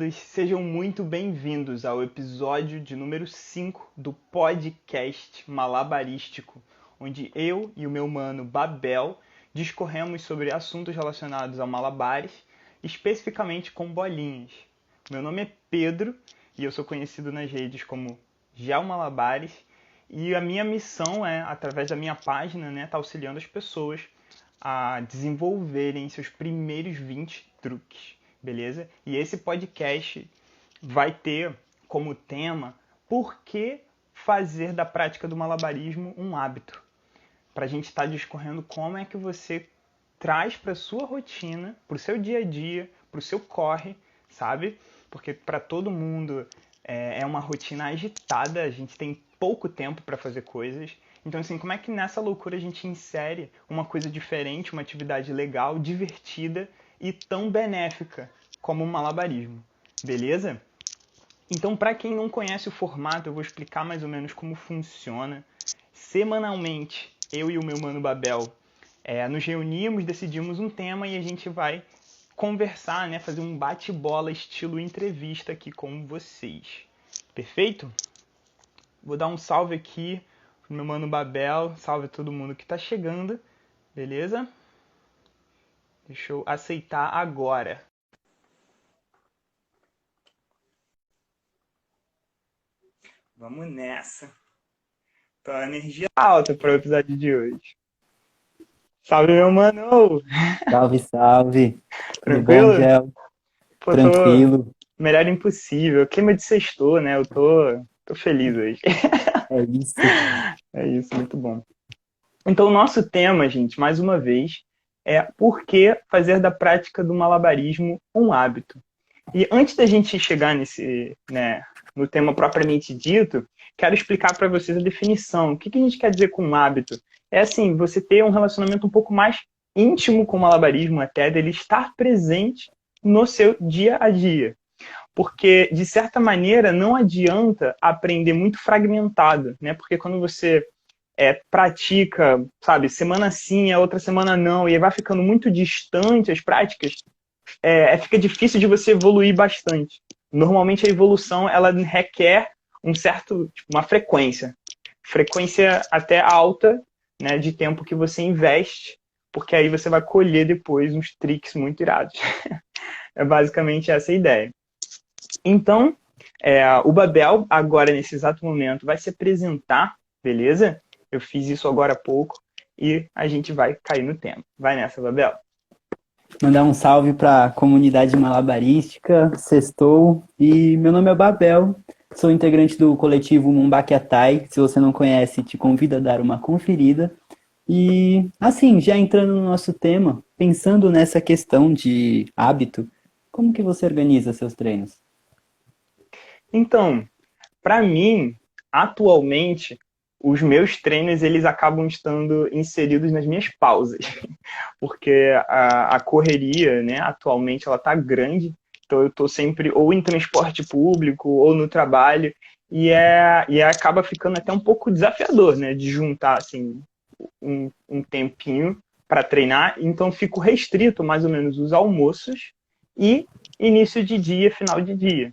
todos, sejam muito bem-vindos ao episódio de número 5 do podcast Malabarístico, onde eu e o meu mano Babel discorremos sobre assuntos relacionados a malabares, especificamente com bolinhas. Meu nome é Pedro e eu sou conhecido nas redes como Gel Malabares, e a minha missão é, através da minha página, tá auxiliando as pessoas a desenvolverem seus primeiros 20 truques. Beleza? E esse podcast vai ter como tema por que fazer da prática do malabarismo um hábito. Para a gente estar discorrendo como é que você traz para a sua rotina, para o seu dia a dia, para o seu corre, sabe? Porque para todo mundo é uma rotina agitada, a gente tem pouco tempo para fazer coisas. Então, assim, como é que nessa loucura a gente insere uma coisa diferente, uma atividade legal, divertida e tão benéfica como o malabarismo, beleza? Então, para quem não conhece o formato, eu vou explicar mais ou menos como funciona. Semanalmente, eu e o meu mano Babel nos reunimos, decidimos um tema e a gente vai conversar, fazer um bate-bola estilo entrevista aqui com vocês. Perfeito? Vou dar um salve aqui pro meu mano Babel, salve a todo mundo que tá chegando, beleza? Deixa eu aceitar agora. Vamos nessa. Tô a energia alta para o episódio de hoje. Salve, meu mano! Salve, salve. Tudo bom, Tranquilo? Gel? Pô, tô Tranquilo. melhor impossível. Clima de sextou, né? Eu tô feliz hoje. É isso. É isso, muito bom. Então, o nosso tema, gente, mais uma vez, é por que fazer da prática do malabarismo um hábito. E antes da gente chegar no tema propriamente dito, quero explicar para vocês a definição. O que a gente quer dizer com um hábito? É assim, você ter um relacionamento um pouco mais íntimo com o malabarismo, até dele estar presente no seu dia a dia. Porque, de certa maneira, não adianta aprender muito fragmentado, né? Porque quando você pratica, sabe, semana sim, a outra semana não, e aí vai ficando muito distante as práticas, fica difícil de você evoluir bastante. Normalmente a evolução ela requer uma frequência até alta, né, de tempo que você investe, porque aí você vai colher depois uns tricks muito irados. É basicamente essa a ideia. Então, o Babel, agora nesse exato momento, vai se apresentar, beleza? Eu fiz isso agora há pouco e a gente vai cair no tema. Vai nessa, Babel. Mandar um salve para a comunidade malabarística, Sextou. E meu nome é Babel, sou integrante do coletivo Mumbaquiatai. Se você não conhece, te convido a dar uma conferida. E, assim, já entrando no nosso tema, pensando nessa questão de hábito, como que você organiza seus treinos? Então, para mim, atualmente, os meus treinos eles acabam estando inseridos nas minhas pausas, porque a correria, né, atualmente ela tá grande, então eu estou sempre ou em transporte público ou no trabalho e acaba ficando até um pouco desafiador, né, de juntar assim um tempinho para treinar, então fico restrito mais ou menos os almoços e início de dia, final de dia.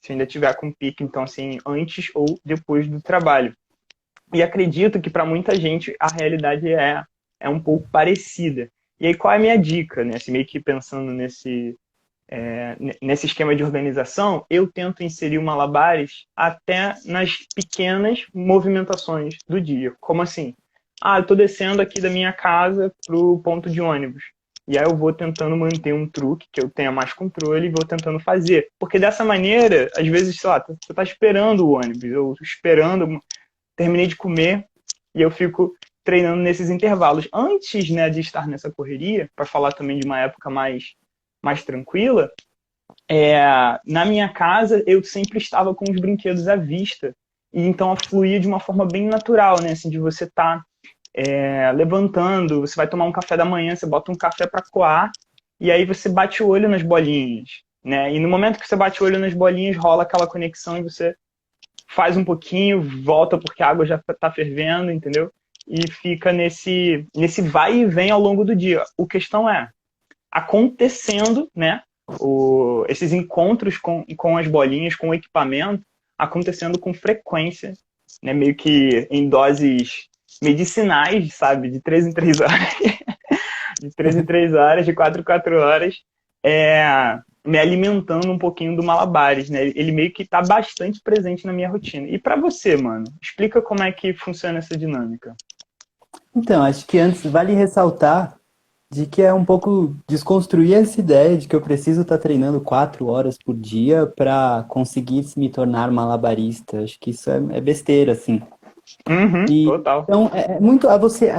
Se ainda tiver com pique, então assim, antes ou depois do trabalho. E acredito que para muita gente a realidade é um pouco parecida. E aí qual é a minha dica, né? Assim, meio que pensando nesse esquema de organização, eu tento inserir o malabares até nas pequenas movimentações do dia. Como assim? Ah, eu estou descendo aqui da minha casa para o ponto de ônibus. E aí eu vou tentando manter um truque que eu tenha mais controle e vou tentando fazer. Porque dessa maneira, às vezes, sei lá, você está esperando o ônibus, eu esperando, terminei de comer e eu fico treinando nesses intervalos. Antes, né, de estar nessa correria, para falar também de uma época mais tranquila, na minha casa eu sempre estava com os brinquedos à vista. E então fluía de uma forma bem natural, né? Assim, de você estar levantando, você vai tomar um café da manhã, você bota um café para coar, e aí você bate o olho nas bolinhas. Né? E no momento que você bate o olho nas bolinhas, rola aquela conexão e você faz um pouquinho, volta porque a água já está fervendo, entendeu? E fica nesse vai e vem ao longo do dia. A questão é, acontecendo, né, esses encontros com as bolinhas, com o equipamento, acontecendo com frequência, né? Meio que em doses medicinais, sabe? De 3 em 3 horas. De 3 em 3 horas, de 4 em 4 horas, me alimentando um pouquinho do Malabares, né? Ele meio que está bastante presente na minha rotina. E para você, mano, explica como é que funciona essa dinâmica. Então, acho que antes vale ressaltar de que é um pouco desconstruir essa ideia de que eu preciso estar treinando 4 horas por dia para conseguir me tornar malabarista. Acho que isso é besteira, assim. E Total. então é muito a você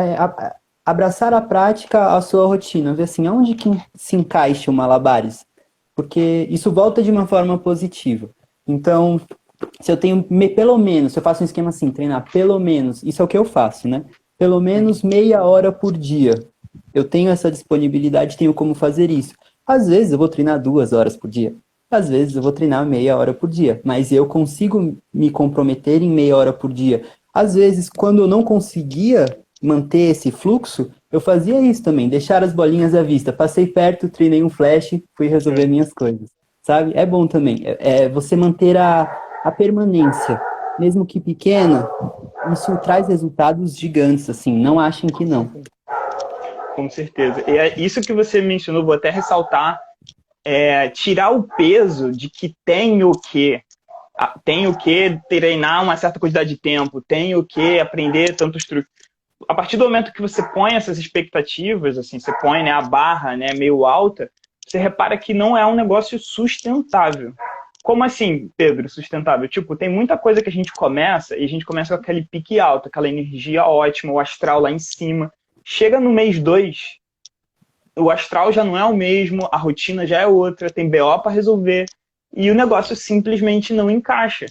abraçar a prática à sua rotina, ver assim, aonde que se encaixa o malabares, porque isso volta de uma forma positiva. Então, se eu tenho pelo menos, se eu faço um esquema assim, treinar pelo menos, isso é o que eu faço, né? Pelo menos meia hora por dia. Eu tenho essa disponibilidade, tenho como fazer isso. Às vezes eu vou treinar 2 horas por dia. Às vezes eu vou treinar meia hora por dia. Mas eu consigo me comprometer em meia hora por dia. Às vezes, quando eu não conseguia manter esse fluxo, eu fazia isso também, deixar as bolinhas à vista. Passei perto, treinei um flash, fui resolver minhas coisas. Sabe? É bom também. É você manter a permanência. Mesmo que pequena, isso traz resultados gigantes, assim. Não achem que não. Com certeza. E é isso que você mencionou, vou até ressaltar, tirar o peso de que tenho que treinar uma certa quantidade de tempo, tenho que aprender tantos truques. A partir do momento que você põe essas expectativas, assim, você põe, né, a barra, né, meio alta, você repara que não é um negócio sustentável. Como assim, Pedro, sustentável? Tipo, tem muita coisa que a gente começa e a gente começa com aquele pique alto, aquela energia ótima, o astral lá em cima. Chega no mês 2, o astral já não é o mesmo, a rotina já é outra, tem BO para resolver e o negócio simplesmente não encaixa.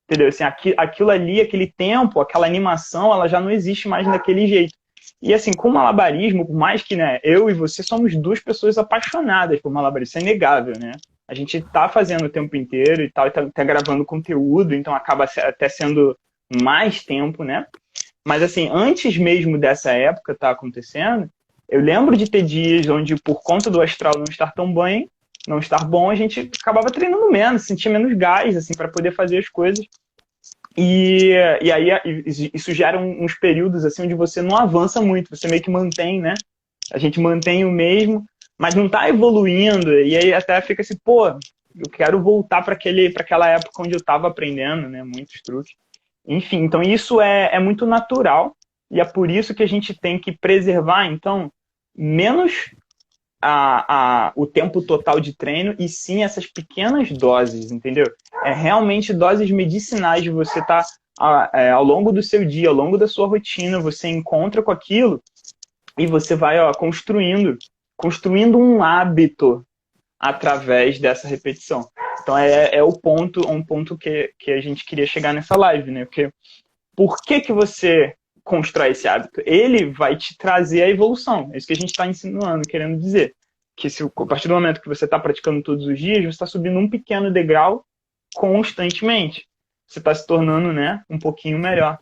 Entendeu? Assim, aquilo ali, aquele tempo, aquela animação, ela já não existe mais daquele jeito. E assim, com o malabarismo, por mais que, né, eu e você somos duas pessoas apaixonadas por malabarismo, isso é inegável, né? A gente tá fazendo o tempo inteiro e tal, e tá gravando conteúdo, então acaba até sendo mais tempo, né? Mas assim, antes mesmo dessa época tá acontecendo, eu lembro de ter dias onde, por conta do astral não estar tão bem, não estar bom, a gente acabava treinando menos, sentia menos gás, assim, para poder fazer as coisas. E aí isso gera uns períodos assim onde você não avança muito, você meio que mantém, né? A gente mantém o mesmo, mas não tá evoluindo, e aí até fica assim, pô, eu quero voltar para aquela época onde eu estava aprendendo, né? Muitos truques. Enfim, então isso é muito natural, e é por isso que a gente tem que preservar, então, menos o tempo total de treino e sim essas pequenas doses, entendeu? É realmente doses medicinais de você estar ao longo do seu dia, ao longo da sua rotina, você encontra com aquilo e você vai construindo um hábito através dessa repetição. Então um ponto que a gente queria chegar nessa live, né? Porque por que você constrói esse hábito? Ele vai te trazer a evolução. É isso que a gente está ensinando, querendo dizer. Que a partir do momento que você está praticando todos os dias, você está subindo um pequeno degrau constantemente. Você está se tornando, né, um pouquinho melhor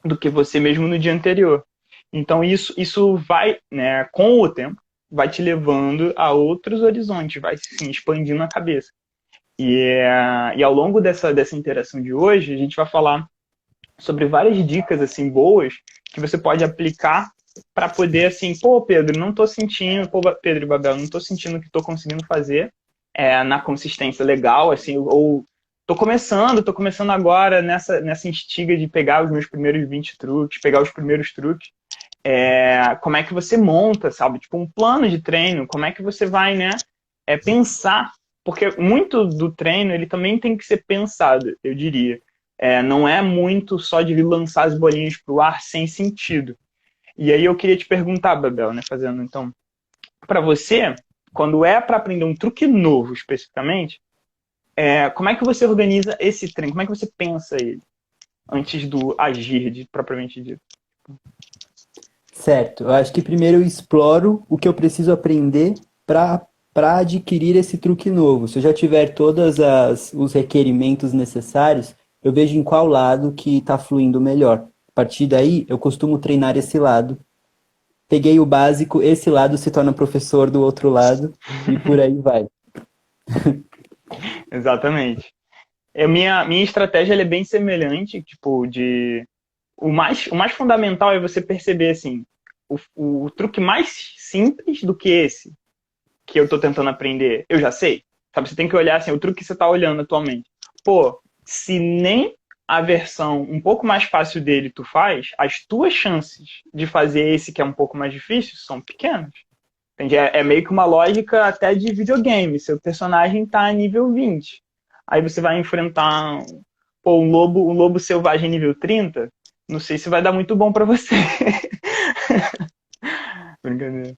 do que você mesmo no dia anterior. Então isso vai, né, com o tempo, vai te levando a outros horizontes, vai assim, expandindo a cabeça. E ao longo dessa interação de hoje, a gente vai falar sobre várias dicas assim boas que você pode aplicar para poder assim, pô, Pedro, não tô sentindo, pô, Pedro e Babel, não tô sentindo que tô conseguindo fazer na consistência legal, assim, ou tô começando agora nessa instiga de pegar os meus primeiros 20 truques, pegar os primeiros truques. Como é que você monta, sabe? Tipo, um plano de treino, como é que você vai, né, pensar, porque muito do treino, ele também tem que ser pensado, eu diria. Não é muito só de lançar as bolinhas pro ar sem sentido. E aí eu queria te perguntar, Babel, né, fazendo então, para você, quando é para aprender um truque novo especificamente, como é que você organiza esse treino? Como é que você pensa ele antes do agir, propriamente dito? Certo. Eu acho que primeiro eu exploro o que eu preciso aprender para adquirir esse truque novo. Se eu já tiver todos os requerimentos necessários, eu vejo em qual lado que está fluindo melhor. A partir daí, eu costumo treinar esse lado. Peguei o básico, esse lado se torna professor do outro lado e por aí vai. Exatamente. Minha estratégia ela é bem semelhante, tipo, o mais fundamental é você perceber, assim, o truque mais simples do que esse, que eu tô tentando aprender, eu já sei. Sabe, você tem que olhar, assim, o truque que você tá olhando atualmente. Pô, se nem a versão um pouco mais fácil dele tu faz, as tuas chances de fazer esse que é um pouco mais difícil são pequenas. Entende? É meio que uma lógica até de videogame. Seu personagem tá a nível 20. Aí você vai enfrentar pô, um lobo selvagem nível 30. Não sei se vai dar muito bom pra você. Brincadeira.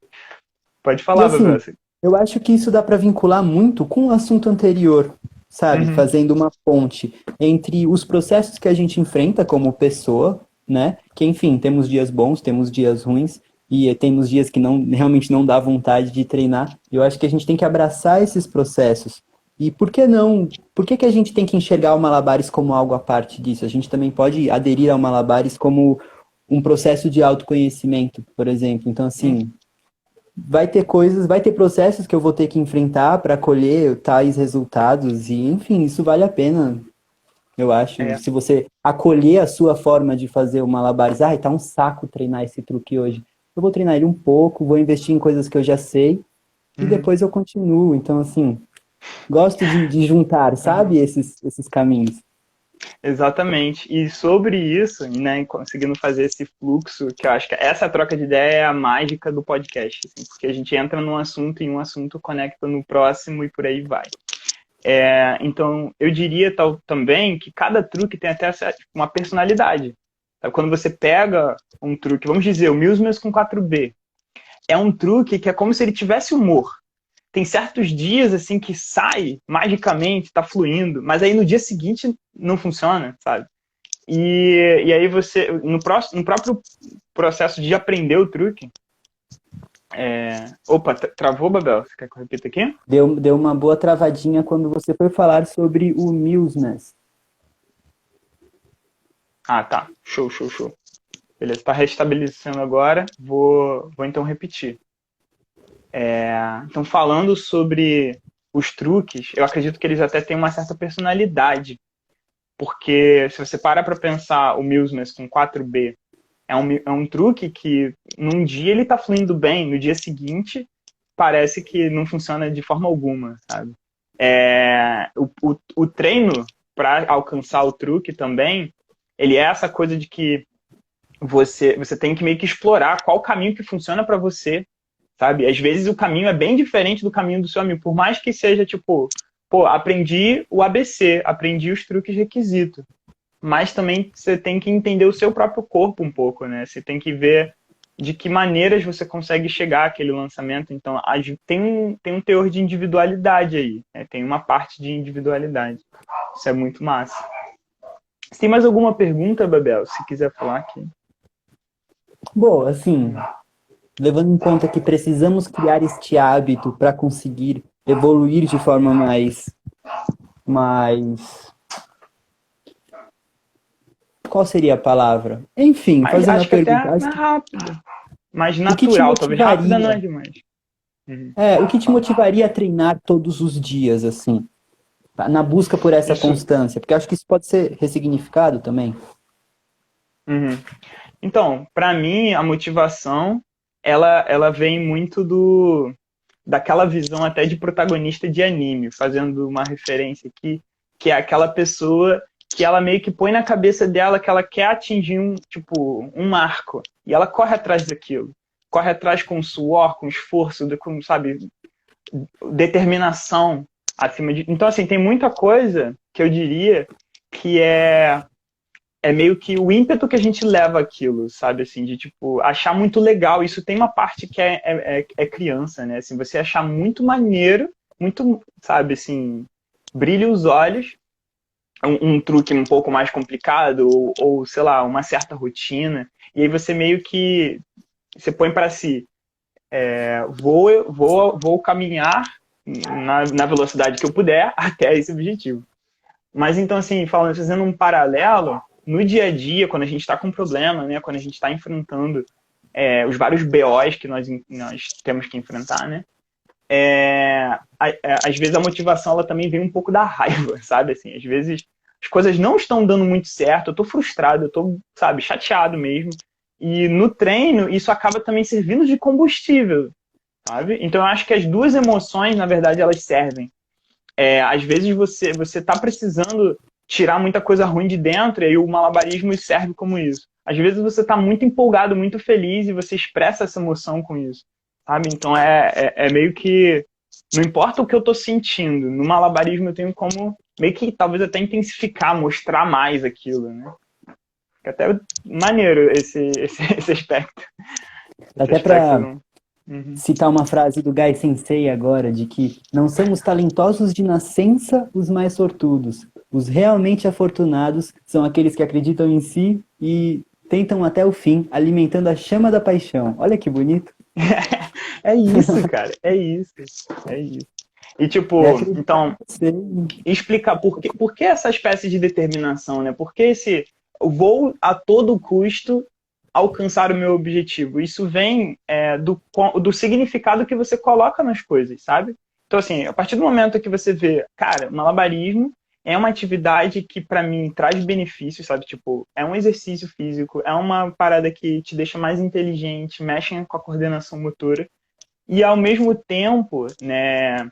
Pode E falar, Bebel. assim, eu acho que isso dá para vincular muito com o assunto anterior, sabe? Uhum. Fazendo uma ponte entre os processos que a gente enfrenta como pessoa, né? Que, enfim, temos dias bons, temos dias ruins, e temos dias que não realmente não dá vontade de treinar. Eu acho que a gente tem que abraçar esses processos. E por que não? Por que que a gente tem que enxergar o Malabares como algo à parte disso? A gente também pode aderir ao Malabares como um processo de autoconhecimento, por exemplo. Então, assim, vai ter coisas, vai ter processos que eu vou ter que enfrentar para colher tais resultados e, enfim, isso vale a pena, eu acho. É. Se você acolher a sua forma de fazer o malabares, tá um saco treinar esse truque hoje. Eu vou treinar ele um pouco, vou investir em coisas que eu já sei e Uhum. depois eu continuo. Então, assim, gosto de juntar, Uhum. sabe, esses caminhos. Exatamente. E sobre isso, né, conseguindo fazer esse fluxo, que eu acho que essa troca de ideia é a mágica do podcast, assim, porque a gente entra num assunto e um assunto conecta no próximo e por aí vai. Então, eu diria também que cada truque tem até uma personalidade. Sabe? Quando você pega um truque, vamos dizer, o Milsmes com 4B, é um truque que é como se ele tivesse humor. Tem certos dias assim que sai magicamente, tá fluindo, mas aí no dia seguinte não funciona, sabe? E aí você, no próprio processo de aprender o truque, opa, travou, Babel? Você quer que eu repita aqui? Deu uma boa travadinha quando você foi falar sobre o Museness. Ah, tá. Show, show, show. Beleza, tá restabelecendo agora. Vou então repetir. Então, falando sobre os truques, eu acredito que eles até têm uma certa personalidade. Porque se você para pensar o Milsmes com 4B, é um truque que num dia ele tá fluindo bem, no dia seguinte parece que não funciona de forma alguma, sabe? O treino para alcançar o truque também, ele é essa coisa de que você tem que meio que explorar qual caminho que funciona para você, sabe? Às vezes o caminho é bem diferente do caminho do seu amigo, por mais que seja tipo, pô, aprendi o ABC, aprendi os truques requisito, mas também você tem que entender o seu próprio corpo um pouco, né? Você tem que ver de que maneiras você consegue chegar àquele lançamento. Então, tem um teor de individualidade aí, né? Tem uma parte de individualidade. Isso é muito massa. Se tem mais alguma pergunta, Babel, se quiser falar aqui. Bom, assim, levando em conta que precisamos criar este hábito para conseguir evoluir de forma mais, qual seria a palavra? Enfim, Mas fazendo a acho que até pergunta, mais rápido, mais o que te natural, talvez rápida não é motivaria? demais. Uhum. O que te motivaria a treinar todos os dias, assim, na busca por essa Isso. constância? Porque acho que isso pode ser ressignificado também. Uhum. Então, para mim, a motivação, ela vem muito daquela visão até de protagonista de anime, fazendo uma referência aqui, que é aquela pessoa que ela meio que põe na cabeça dela que ela quer atingir um marco, e ela corre atrás daquilo. Corre atrás com suor, com esforço, com, sabe, determinação acima de... Então, assim, tem muita coisa que eu diria que é meio que o ímpeto que a gente leva aquilo, sabe? Assim, de, tipo, achar muito legal. Isso tem uma parte que é criança, né? Assim, você achar muito maneiro, muito, sabe, assim, brilha os olhos, um truque um pouco mais complicado, ou, sei lá, uma certa rotina. E aí você meio que, você põe para si, vou caminhar na velocidade que eu puder até esse objetivo. Mas então, assim, fazendo um paralelo, no dia a dia, quando a gente está com problema, né, quando a gente está enfrentando os vários BOs que nós temos que enfrentar, né, às vezes a motivação ela também vem um pouco da raiva, sabe? Assim, às vezes as coisas não estão dando muito certo, eu tô frustrado, eu tô, sabe, chateado mesmo. E no treino, isso acaba também servindo de combustível, sabe? Então eu acho que as duas emoções, na verdade, elas servem. Às vezes você tá precisando tirar muita coisa ruim de dentro e aí o malabarismo serve como isso. Às vezes você tá muito empolgado, muito feliz e você expressa essa emoção com isso, sabe? Então é meio que não importa o que eu tô sentindo, no malabarismo eu tenho como meio que talvez até intensificar, mostrar mais aquilo, né? Fica até maneiro esse aspecto. Esse Até aspecto. para Uhum. citar uma frase do Gai Sensei agora, de que não são os talentosos de nascença os mais sortudos. Os realmente afortunados são aqueles que acreditam em si e tentam até o fim, alimentando a chama da paixão. Olha que bonito. É isso, cara. É isso. É isso. E É tipo, acreditar em então, você. explicar por que essa espécie de determinação, né? Por que esse eu vou a todo custo alcançar o meu objetivo? Isso vem do significado que você coloca nas coisas, sabe? Então, assim, a partir do momento que você vê, cara, malabarismo é uma atividade que para mim traz benefícios, sabe? Tipo, é um exercício físico, é uma parada que te deixa mais inteligente, mexe com a coordenação motora e ao mesmo tempo, né,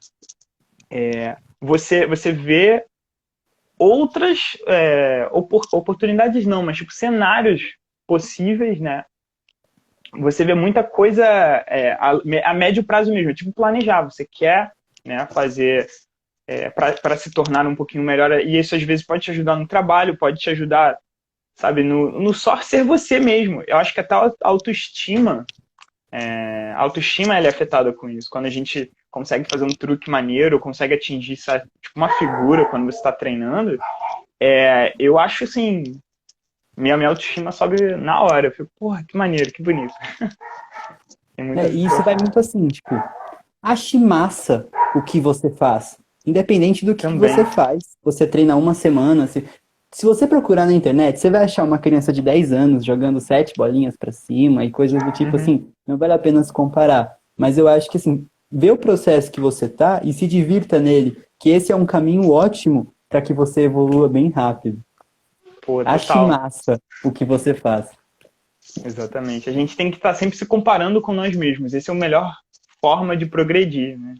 você vê outras oportunidades não, mas tipo cenários possíveis, né? Você vê muita coisa a médio prazo mesmo, tipo planejar. Você quer, né, fazer para se tornar um pouquinho melhor e isso às vezes pode te ajudar no trabalho, pode te ajudar, sabe, no só ser você mesmo. Eu acho que até a autoestima ela é afetada com isso. Quando a gente consegue fazer um truque maneiro, consegue atingir sabe, tipo, uma figura quando você está treinando, eu acho assim, minha autoestima sobe na hora. Eu fico, porra, que maneiro, que bonito. Tem muita E isso vai muito assim, tipo, ache massa o que você faz. Independente do que também. você faz. Você treina uma semana. Se você procurar na internet, você vai achar uma criança de 10 anos jogando 7 bolinhas pra cima e coisas do tipo Uhum. assim. Não vale a pena se comparar. Mas eu acho que assim, vê o processo que você tá e se divirta nele. Que esse é um caminho ótimo para que você evolua bem rápido. Pô, Ache total. massa o que você faz. Exatamente. A gente tem que estar sempre se comparando com nós mesmos. Esse é a melhor forma de progredir, né?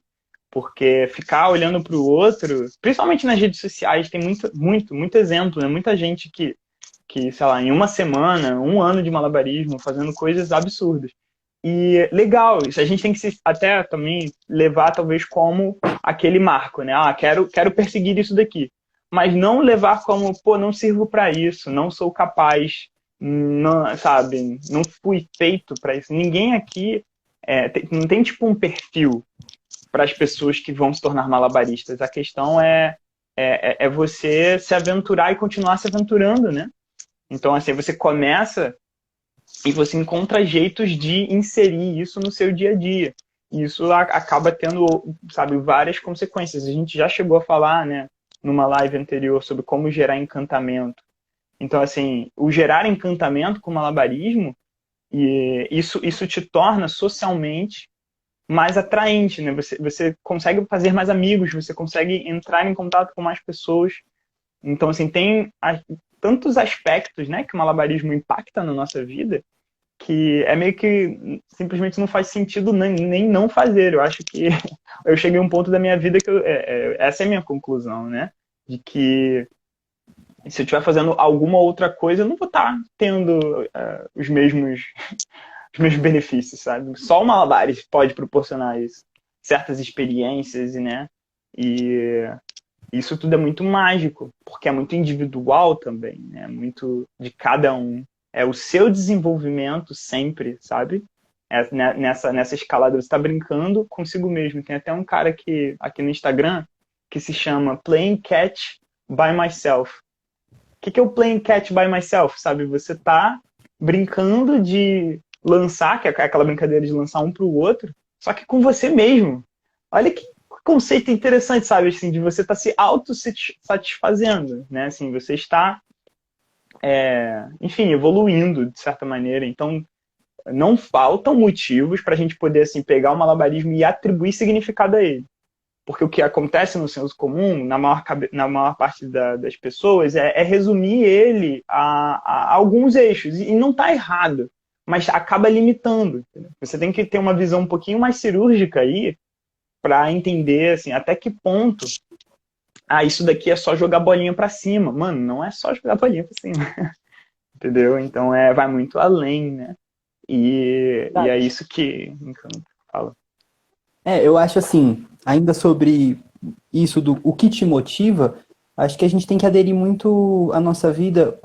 Porque ficar olhando para o outro, principalmente nas redes sociais, tem muito exemplo, né? Muita gente sei lá, em uma semana, um ano de malabarismo, fazendo coisas absurdas. E legal, isso a gente tem que até também levar talvez como aquele marco, né? Ah, quero perseguir isso daqui. Mas não levar como, pô, não sirvo para isso, não sou capaz, não, sabe? Não fui feito para isso. Ninguém aqui não tem tipo um perfil para as pessoas que vão se tornar malabaristas. A questão é você se aventurar e continuar se aventurando, né? Então, assim, você começa e você encontra jeitos de inserir isso no seu dia a dia. E isso acaba tendo, sabe, várias consequências. A gente já chegou a falar, né, numa live anterior sobre como gerar encantamento. Então, assim, o gerar encantamento com malabarismo, e isso te torna socialmente mais atraente, né? Você consegue fazer mais amigos, você consegue entrar em contato com mais pessoas. Então, assim, tem tantos aspectos, né, que o malabarismo impacta na nossa vida, que é meio que simplesmente não faz sentido nem não fazer. Eu acho que eu cheguei a um ponto da minha vida que essa é a minha conclusão, né? De que se eu estiver fazendo alguma outra coisa, eu não vou estar tendo os mesmos benefícios, sabe? Só o Malabares pode proporcionar isso. Certas experiências, né? E isso tudo é muito mágico, porque é muito individual também, né? Muito de cada um. É o seu desenvolvimento sempre, sabe? Nessa escalada você está brincando consigo mesmo. Tem até um cara aqui no Instagram que se chama Playing Catch by Myself. O que é o Playing Catch by Myself? Sabe? Você tá brincando de lançar, que é aquela brincadeira de lançar um para o outro, só que com você mesmo. Olha que conceito interessante, sabe? Assim, de você estar se auto-satisfazendo, né? Assim, você está, enfim, evoluindo de certa maneira. Então, não faltam motivos para a gente poder assim, pegar o malabarismo e atribuir significado a ele. Porque o que acontece no senso comum, na maior parte das pessoas, é resumir ele a alguns eixos. E não está errado, mas acaba limitando. Entendeu? Você tem que ter uma visão um pouquinho mais cirúrgica aí para entender assim, até que ponto isso daqui é só jogar bolinha para cima. Mano, não é só jogar bolinha para cima. Entendeu? Então vai muito além, né? E é isso que encanta. Fala. Eu acho assim, ainda sobre isso do o que te motiva, acho que a gente tem que aderir muito à nossa vida,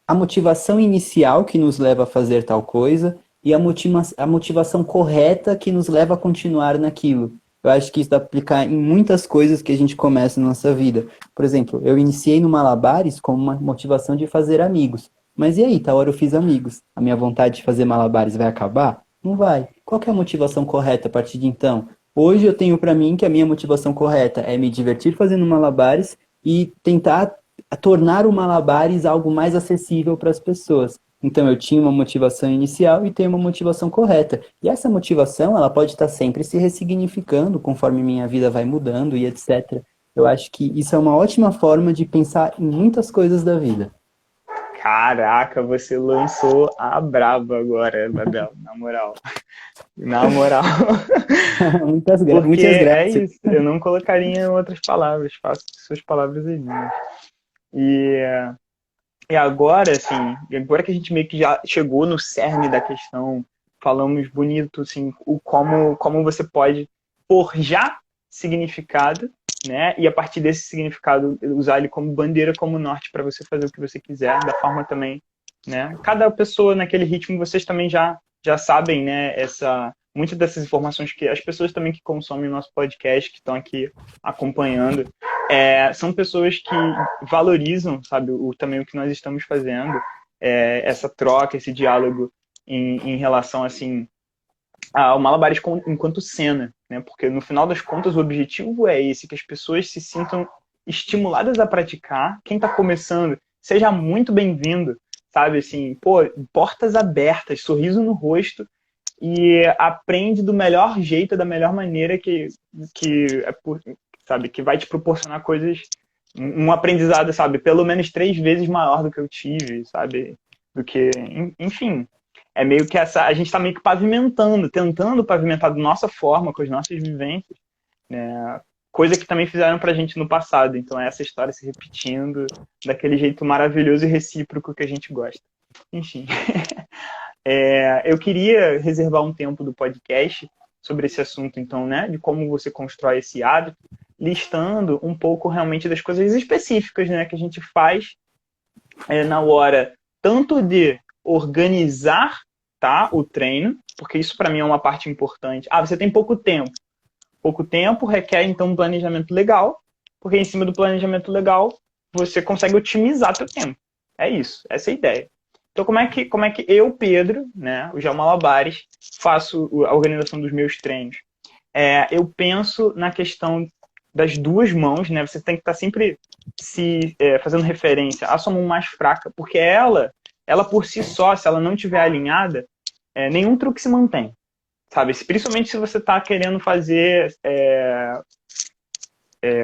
a motivação inicial que nos leva a fazer tal coisa e a motivação correta que nos leva a continuar naquilo. Eu acho que isso dá para aplicar em muitas coisas que a gente começa na nossa vida. Por exemplo, eu iniciei no Malabares com uma motivação de fazer amigos. Mas e aí, tal hora eu fiz amigos. A minha vontade de fazer Malabares vai acabar? Não vai. Qual que é a motivação correta a partir de então? Hoje eu tenho para mim que a minha motivação correta é me divertir fazendo malabares e tentar tornar o malabares algo mais acessível para as pessoas. Então eu tinha uma motivação inicial e tenho uma motivação correta. E essa motivação, ela pode estar sempre se ressignificando conforme minha vida vai mudando e etc. Eu acho que isso é uma ótima forma de pensar em muitas coisas da vida. Caraca, você lançou a braba agora, Babel, na moral. Na moral. Muitas Porque muitas graças. isso, eu não colocaria em outras palavras, faço suas palavras aí minhas. E, e agora, assim, agora que a gente meio que já chegou no cerne da questão, falamos bonito, assim, como você pode forjar significado, né? E a partir desse significado usar ele como bandeira, como norte para você fazer o que você quiser, da forma também, né? Cada pessoa naquele ritmo, vocês também já sabem, né? Muitas dessas informações que as pessoas também que consomem o nosso podcast, que estão aqui acompanhando, são pessoas que valorizam, sabe, também o que nós estamos fazendo, essa troca, esse diálogo em relação, assim, ao malabares enquanto cena, né? Porque no final das contas o objetivo é esse, que as pessoas se sintam estimuladas a praticar. Quem está começando, seja muito bem-vindo, sabe? Assim, pô, portas abertas, sorriso no rosto e aprende do melhor jeito, da melhor maneira sabe, que vai te proporcionar coisas, um aprendizado, sabe, pelo menos 3 vezes maior do que eu tive, sabe? Do que, enfim. É meio que a gente está meio que pavimentando, tentando pavimentar da nossa forma, com as nossas vivências, né? Coisa que também fizeram pra gente no passado. Então é essa história se repetindo daquele jeito maravilhoso e recíproco que a gente gosta. Enfim. Eu queria reservar um tempo do podcast sobre esse assunto, então, né? De como você constrói esse hábito, listando um pouco realmente das coisas específicas, né? Que a gente faz na hora tanto de organizar, tá, o treino, porque isso para mim é uma parte importante. Você tem pouco tempo. Pouco tempo requer, então, um planejamento legal, porque em cima do planejamento legal, você consegue otimizar seu tempo. É isso, essa é a ideia. Então, como é que eu, Pedro, né, o João Malabares, faço a organização dos meus treinos? Eu penso na questão das duas mãos, né? Você tem que estar sempre fazendo referência à sua mão mais fraca, porque ela por si só, se ela não estiver alinhada, nenhum truque se mantém, sabe? Principalmente se você está querendo fazer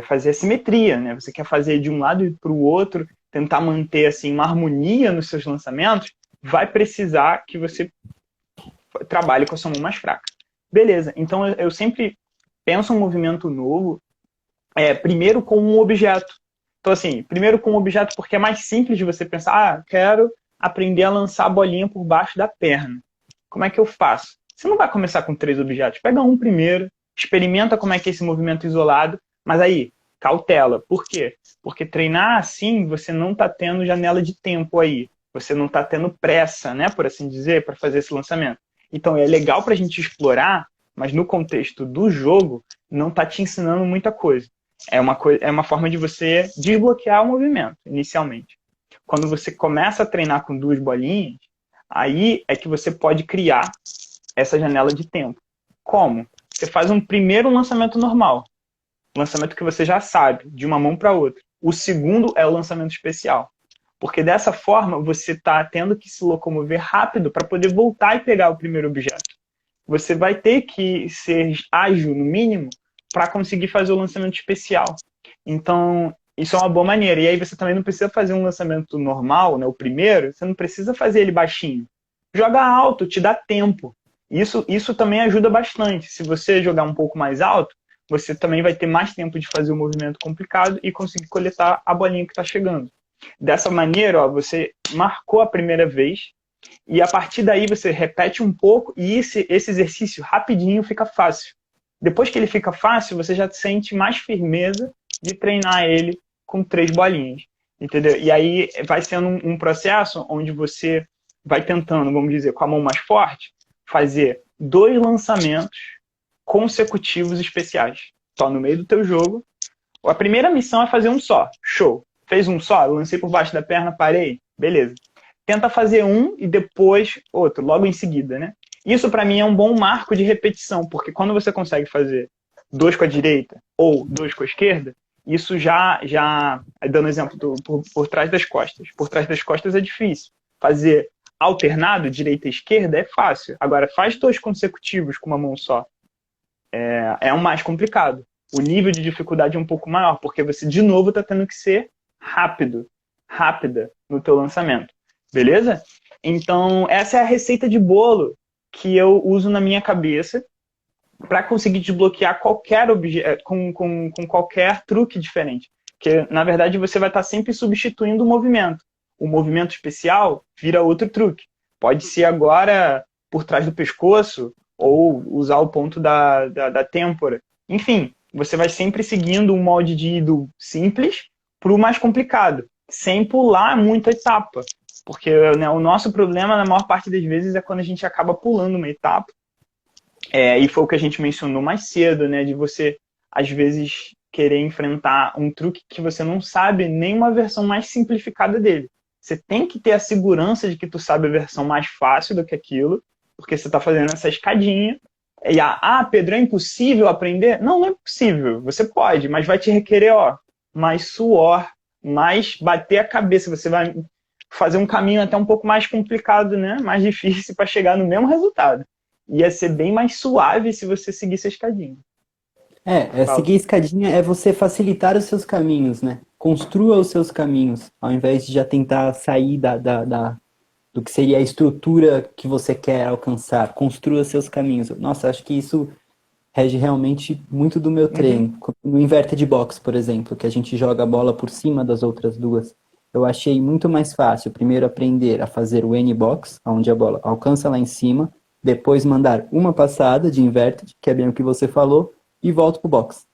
fazer a simetria, né? Você quer fazer de um lado e para o outro, tentar manter assim uma harmonia nos seus lançamentos, vai precisar que você trabalhe com a sua mão mais fraca. Beleza, então eu sempre penso um movimento novo, primeiro com um objeto. Então assim, primeiro com um objeto porque é mais simples de você pensar, quero aprender a lançar a bolinha por baixo da perna. Como é que eu faço? Você não vai começar com 3 objetos. Pega um primeiro, experimenta como é que é esse movimento isolado, mas aí, cautela. Por quê? Porque treinar assim, você não está tendo janela de tempo aí. Você não está tendo pressa, né, por assim dizer, para fazer esse lançamento. Então é legal para a gente explorar, mas no contexto do jogo, não está te ensinando muita coisa. É uma forma de você desbloquear o movimento, inicialmente. Quando você começa a treinar com 2 bolinhas, aí é que você pode criar essa janela de tempo. Como? Você faz um primeiro lançamento normal. Lançamento que você já sabe, de uma mão para outra. O segundo é o lançamento especial. Porque dessa forma você está tendo que se locomover rápido para poder voltar e pegar o primeiro objeto. Você vai ter que ser ágil, no mínimo, para conseguir fazer o lançamento especial. Então, isso é uma boa maneira. E aí você também não precisa fazer um lançamento normal, né, o primeiro, você não precisa fazer ele baixinho. Joga alto, te dá tempo. Isso também ajuda bastante. Se você jogar um pouco mais alto, você também vai ter mais tempo de fazer o movimento complicado e conseguir coletar a bolinha que está chegando. Dessa maneira, ó, você marcou a primeira vez e a partir daí você repete um pouco e esse exercício rapidinho fica fácil. Depois que ele fica fácil, você já sente mais firmeza de treinar ele com 3 bolinhas. Entendeu? E aí vai sendo um processo onde você vai tentando, vamos dizer, com a mão mais forte, fazer 2 lançamentos consecutivos especiais. Só no meio do teu jogo. A primeira missão é fazer um só. Show. Fez um só, lancei por baixo da perna, parei. Beleza. Tenta fazer um e depois outro, logo em seguida, né? Isso para mim é um bom marco de repetição, porque quando você consegue fazer 2 com a direita ou 2 com a esquerda, isso já dando exemplo por trás das costas. Por trás das costas é difícil. Fazer alternado, direita e esquerda, é fácil. Agora, faz 2 consecutivos com uma mão só. É o mais complicado. O nível de dificuldade é um pouco maior, porque você, de novo, está tendo que ser rápida no teu lançamento. Beleza? Então, essa é a receita de bolo que eu uso na minha cabeça para conseguir desbloquear qualquer objeto com qualquer truque diferente. Porque, na verdade, você vai estar sempre substituindo o movimento. O movimento especial vira outro truque. Pode ser agora por trás do pescoço ou usar o ponto da têmpora. Enfim, você vai sempre seguindo um molde de ido simples para o mais complicado, sem pular muita etapa. Porque, né, o nosso problema, na maior parte das vezes, é quando a gente acaba pulando uma etapa. E foi o que a gente mencionou mais cedo, né, de você, às vezes, querer enfrentar um truque que você não sabe nem uma versão mais simplificada dele. Você tem que ter a segurança de que tu sabe a versão mais fácil do que aquilo, porque você está fazendo essa escadinha. E Pedro, é impossível aprender? Não, não é possível. Você pode, mas vai te requerer mais suor, mais bater a cabeça. Você vai fazer um caminho até um pouco mais complicado, né? Mais difícil para chegar no mesmo resultado. Ia ser bem mais suave se você seguisse a escadinha. Seguir a escadinha é você facilitar os seus caminhos, né? Construa os seus caminhos, ao invés de já tentar sair do que seria a estrutura que você quer alcançar. Construa seus caminhos. Nossa, acho que isso rege realmente muito do meu treino. No Inverted Box, por exemplo, que a gente joga a bola por cima das outras duas. Eu achei muito mais fácil primeiro aprender a fazer o N-Box, onde a bola alcança lá em cima, depois mandar uma passada de Inverted, que é bem o que você falou, e volto pro box.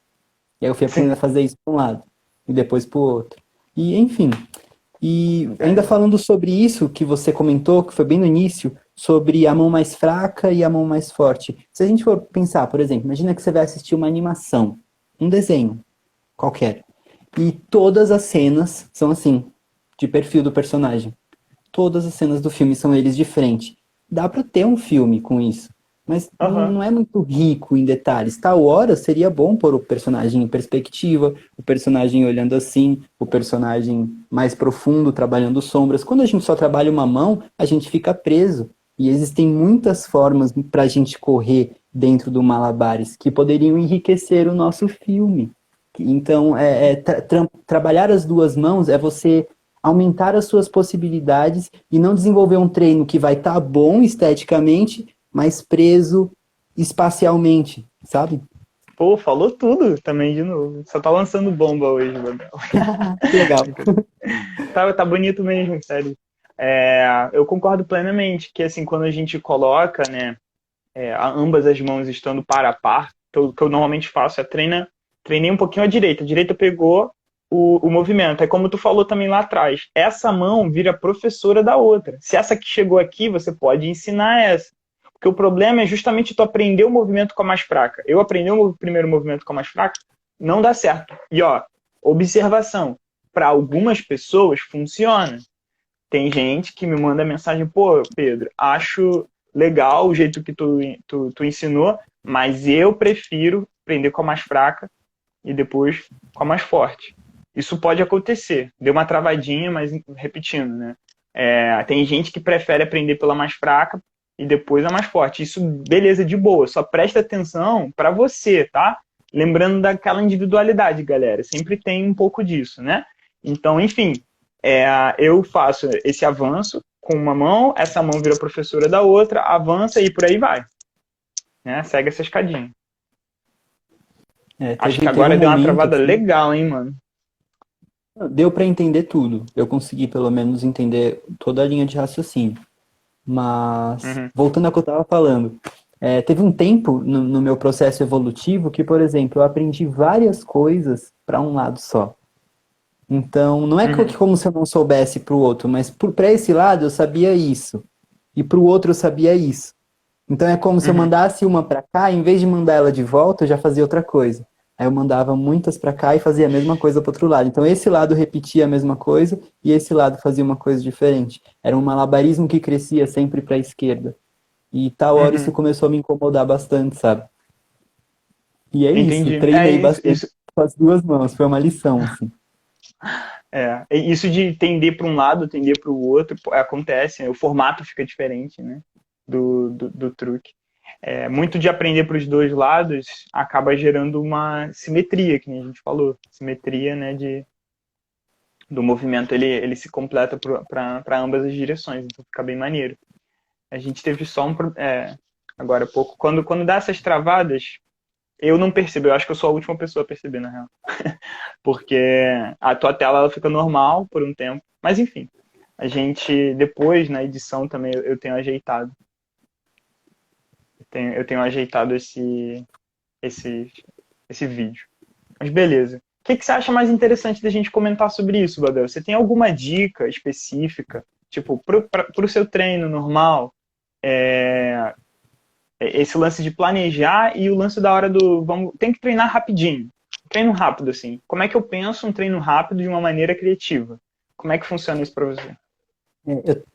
E aí eu fui aprendendo a fazer isso para um lado, e depois pro outro. E, enfim, ainda falando sobre isso que você comentou, que foi bem no início, sobre a mão mais fraca e a mão mais forte. Se a gente for pensar, por exemplo, imagina que você vai assistir uma animação, um desenho qualquer, e todas as cenas são assim, de perfil do personagem. Todas as cenas do filme são eles de frente. Dá pra ter um filme com isso, mas não é muito rico em detalhes. Tal hora seria bom pôr o personagem em perspectiva, o personagem olhando assim, o personagem mais profundo, trabalhando sombras. Quando a gente só trabalha uma mão, a gente fica preso. E existem muitas formas pra gente correr dentro do Malabares que poderiam enriquecer o nosso filme. Então, trabalhar as duas mãos é você aumentar as suas possibilidades e não desenvolver um treino que vai estar bom esteticamente, mas preso espacialmente, sabe? Pô, falou tudo também de novo. Só tá lançando bomba hoje, Babel. Que legal. Tá bonito mesmo, sério. Eu concordo plenamente que, assim, quando a gente coloca, né, ambas as mãos estando par a par, o que eu normalmente faço é treinei um pouquinho a direita. A direita pegou o movimento. É como tu falou também lá atrás. Essa mão vira professora da outra. Se essa que chegou aqui, você pode ensinar essa. Porque o problema é justamente tu aprender o movimento com a mais fraca. Eu aprendi o primeiro movimento com a mais fraca, não dá certo. E, observação. Para algumas pessoas, funciona. Tem gente que me manda mensagem, pô, Pedro, acho legal o jeito que tu ensinou, mas eu prefiro aprender com a mais fraca e depois com a mais forte. Isso pode acontecer. Deu uma travadinha, mas repetindo, né? Tem gente que prefere aprender pela mais fraca e depois a mais forte. Isso, beleza, de boa. Só presta atenção para você, tá? Lembrando daquela individualidade, galera. Sempre tem um pouco disso, né? Então, enfim, eu faço esse avanço com uma mão, essa mão vira professora da outra, avança e por aí vai. Né? Segue essa escadinha. Acho que agora deu uma travada assim, legal, hein, mano? deu para entender tudo. Eu consegui pelo menos entender toda a linha de raciocínio. Mas, voltando ao que eu estava falando, teve um tempo no meu processo evolutivo que, por exemplo, eu aprendi várias coisas para um lado só. Então, não é como se eu não soubesse para o outro, mas para esse lado eu sabia isso. E para o outro eu sabia isso. Então é como se eu mandasse uma para cá, em vez de mandar ela de volta, eu já fazia outra coisa. Aí eu mandava muitas para cá e fazia a mesma coisa para outro lado. Então esse lado repetia a mesma coisa e esse lado fazia uma coisa diferente. Era um malabarismo que crescia sempre para a esquerda. E tal hora isso começou a me incomodar bastante, sabe? E é Entendi. isso, treinei bastante com as duas mãos, foi uma lição, assim. Isso de tender para um lado, tender para o outro, acontece, né? O formato fica diferente, né? Do truque. Muito de aprender para os dois lados acaba gerando uma simetria, que nem a gente falou. Simetria, né, do movimento, ele se completa para ambas as direções, então fica bem maneiro. A gente teve só agora há pouco, quando dá essas travadas, eu não percebo, eu acho que eu sou a última pessoa a perceber, na real. Porque a tua tela ela fica normal por um tempo, mas enfim, a gente, depois, na edição também, eu tenho ajeitado. Eu tenho ajeitado esse vídeo. Mas beleza. O que você acha mais interessante da gente comentar sobre isso, Babel? Você tem alguma dica específica, tipo, pro seu treino normal, esse lance de planejar e o lance da hora tem que treinar rapidinho. Treino rápido, assim. Como é que eu penso um treino rápido de uma maneira criativa? Como é que funciona isso pra você?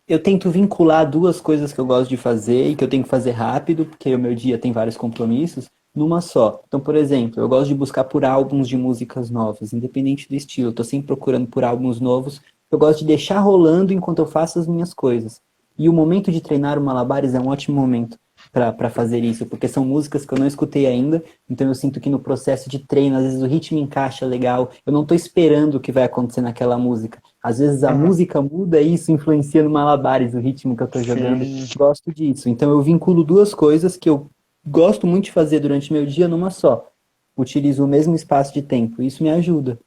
Eu tento vincular duas coisas que eu gosto de fazer e que eu tenho que fazer rápido, porque o meu dia tem vários compromissos, numa só. Então, por exemplo, eu gosto de buscar por álbuns de músicas novas, independente do estilo. Eu tô sempre procurando por álbuns novos. Eu gosto de deixar rolando enquanto eu faço as minhas coisas. E o momento de treinar o Malabares é um ótimo momento para fazer isso, porque são músicas que eu não escutei ainda, então eu sinto que no processo de treino, às vezes o ritmo encaixa legal, eu não tô esperando o que vai acontecer naquela música. Às vezes a música muda e isso influencia no Malabares, o ritmo que eu tô jogando. Gosto disso. Então eu vinculo duas coisas que eu gosto muito de fazer durante meu dia numa só. Utilizo o mesmo espaço de tempo. Isso me ajuda.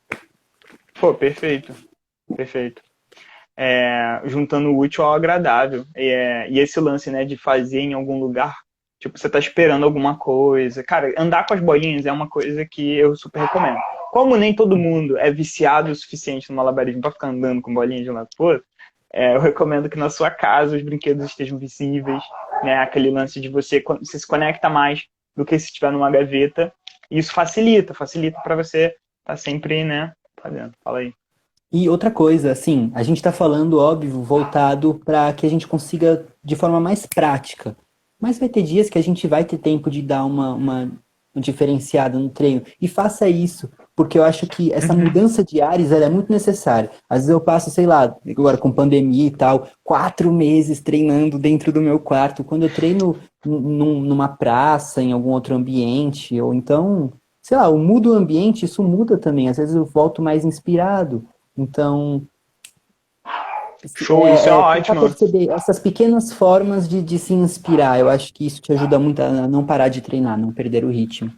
Pô, perfeito. Perfeito. Juntando o útil ao agradável. E esse lance, né, de fazer em algum lugar, tipo, você tá esperando alguma coisa. Cara, andar com as bolinhas é uma coisa que eu super recomendo. Como nem todo mundo é viciado o suficiente no malabarismo para ficar andando com bolinhas de um lado pro outro, eu recomendo que na sua casa os brinquedos estejam visíveis, né? Aquele lance de você se conecta mais do que se estiver numa gaveta. E isso facilita para você estar sempre, né, fazendo. Fala aí. E outra coisa, assim, a gente está falando, óbvio, voltado para que a gente consiga de forma mais prática. Mas vai ter dias que a gente vai ter tempo de dar uma diferenciada no treino. E faça isso, porque eu acho que essa mudança de ares ela é muito necessária. Às vezes eu passo, sei lá, agora com pandemia e tal, 4 meses treinando dentro do meu quarto. Quando eu treino numa praça, em algum outro ambiente, ou então, sei lá, eu mudo o ambiente, isso muda também. Às vezes eu volto mais inspirado. Então, show, isso é ótimo. Perceber essas pequenas formas de se inspirar. Eu acho que isso te ajuda muito a não parar de treinar, não perder o ritmo.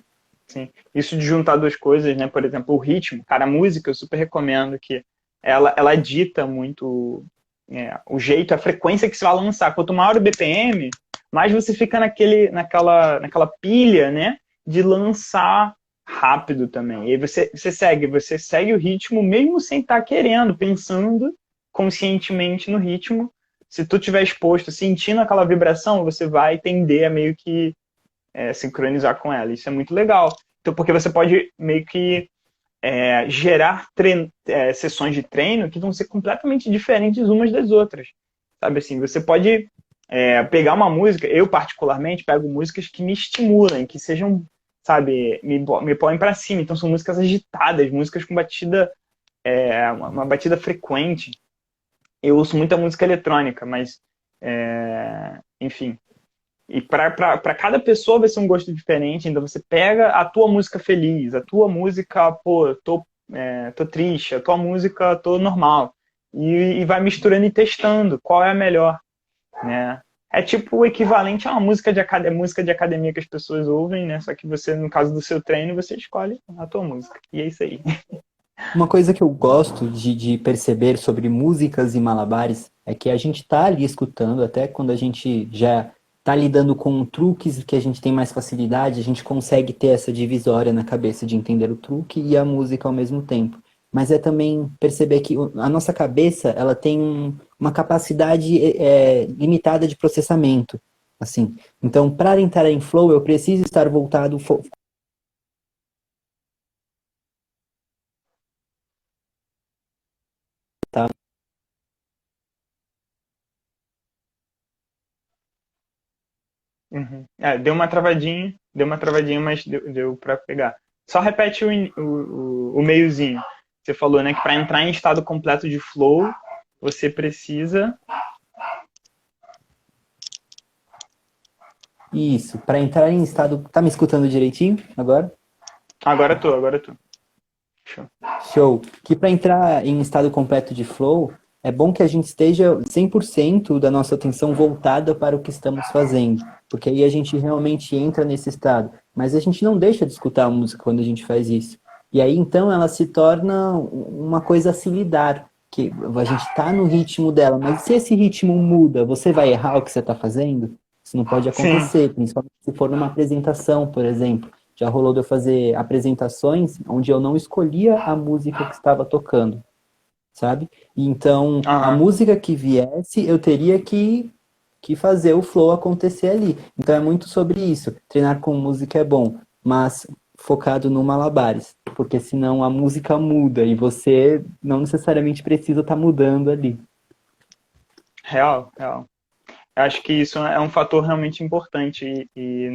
Sim. Isso de juntar duas coisas, né? Por exemplo, o ritmo. Cara, a música eu super recomendo que ela dita muito o jeito, a frequência que você vai lançar. Quanto maior o BPM, mais você fica naquela pilha, né? De lançar rápido também. E aí você segue o ritmo mesmo sem estar querendo, pensando conscientemente no ritmo. Se tu estiver exposto, sentindo aquela vibração, você vai tender a meio que sincronizar com ela. Isso é muito legal. Então, porque você pode meio que gerar sessões de treino que vão ser completamente diferentes umas das outras. Sabe assim, você pode pegar uma música, eu particularmente pego músicas que me estimulem, que sejam, sabe, me põem pra cima. Então são músicas agitadas, músicas com batida uma batida frequente. Eu ouço muita música eletrônica, mas, enfim. E para cada pessoa vai ser um gosto diferente. Então você pega a tua música feliz, a tua música, pô, tô triste, a tua música, tô normal. E vai misturando e testando qual é a melhor, né? É tipo o equivalente a uma música de academia que as pessoas ouvem, né? Só que você, no caso do seu treino, você escolhe a tua música. E é isso aí. Uma coisa que eu gosto de perceber sobre músicas e malabares é que a gente tá ali escutando, até quando a gente já tá lidando com truques que a gente tem mais facilidade, a gente consegue ter essa divisória na cabeça de entender o truque e a música ao mesmo tempo. Mas é também perceber que a nossa cabeça, ela tem uma capacidade limitada de processamento, assim. Então, para entrar em flow, eu preciso estar voltado Uhum. Deu uma travadinha, mas deu para pegar. Só repete o meiozinho. Você falou, né, que para entrar em estado completo de flow, você precisa. isso, para entrar em estado. Tá me escutando direitinho agora? Agora tô. Show. Show. Que para entrar em estado completo de flow, é bom que a gente esteja 100% da nossa atenção voltada para o que estamos fazendo, porque aí a gente realmente entra nesse estado. Mas a gente não deixa de escutar a música quando a gente faz isso. E aí então ela se torna uma coisa a se lidar, que a gente está no ritmo dela, mas se esse ritmo muda, você vai errar o que você está fazendo? Isso não pode Sim. acontecer, principalmente se for numa apresentação, por exemplo. Já rolou de eu fazer apresentações onde eu não escolhia a música que estava tocando, sabe? E então, a Aham. música que viesse, eu teria que fazer o flow acontecer ali. Então, é muito sobre isso. Treinar com música é bom, mas focado no malabares, porque senão a música muda e você não necessariamente precisa estar mudando ali. Real, real. Eu acho que isso é um fator realmente importante. E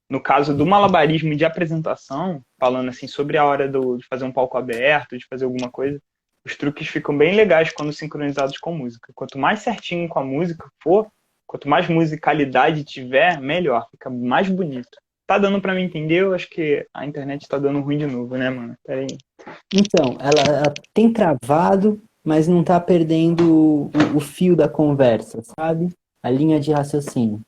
no caso do malabarismo de apresentação, falando assim sobre a hora de fazer um palco aberto, de fazer alguma coisa, os truques ficam bem legais quando sincronizados com música. Quanto mais certinho com a música for, quanto mais musicalidade tiver, melhor, fica mais bonito. Tá dando pra me entender? Eu acho que a internet tá dando ruim de novo, né, mano? Pera aí. Então, ela tem travado, mas não está perdendo o fio da conversa, sabe? A linha de raciocínio.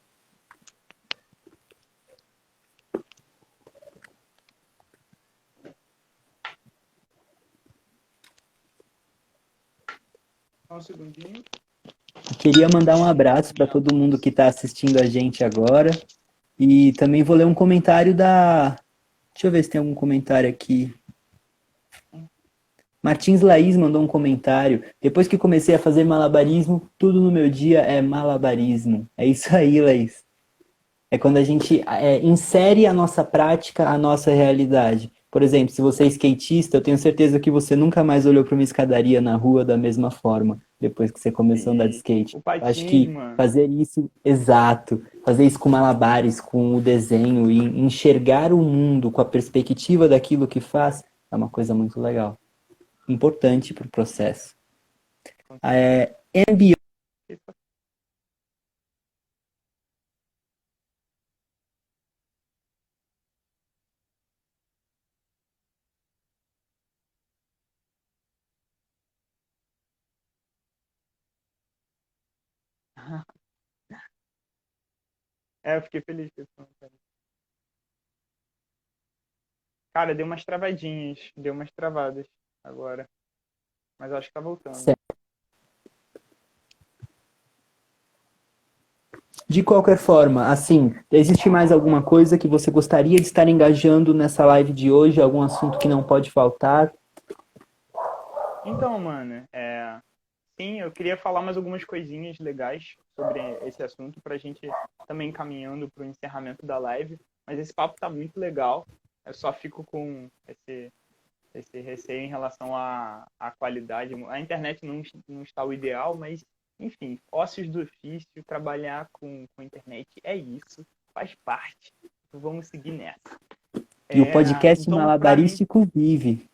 Só um segundinho. Queria mandar um abraço para todo mundo que está assistindo a gente agora. E também vou ler um comentário da. Deixa eu ver se tem algum comentário aqui. Martins Laís mandou um comentário. Depois que comecei a fazer malabarismo, tudo no meu dia é malabarismo. É isso aí, Laís. É quando a gente insere a nossa prática, a nossa realidade. Por exemplo, se você é skatista, eu tenho certeza que você nunca mais olhou para uma escadaria na rua da mesma forma, depois que você começou a andar de Sim. skate. O Eu acho patins, que mano. fazer isso, exato, fazer isso com malabares, com o desenho e enxergar o mundo com a perspectiva daquilo que faz, é uma coisa muito legal. Importante para o processo. Com certeza. É, MBO, Eu fiquei feliz com esse comentário. Cara, deu umas travadinhas, deu umas travadas agora. Mas acho que tá voltando. de qualquer forma, assim, existe mais alguma coisa que você gostaria de estar engajando nessa live de hoje? Algum assunto que não pode faltar? Então, mano, sim, eu queria falar mais algumas coisinhas legais sobre esse assunto pra gente também caminhando pro encerramento da live. Mas esse papo tá muito legal. Eu só fico com esse receio em relação à qualidade. A internet não está o ideal, mas, enfim, ócios do ofício, trabalhar com internet é isso, faz parte. Vamos seguir nessa. E o podcast Então, para mim, malabarístico vive.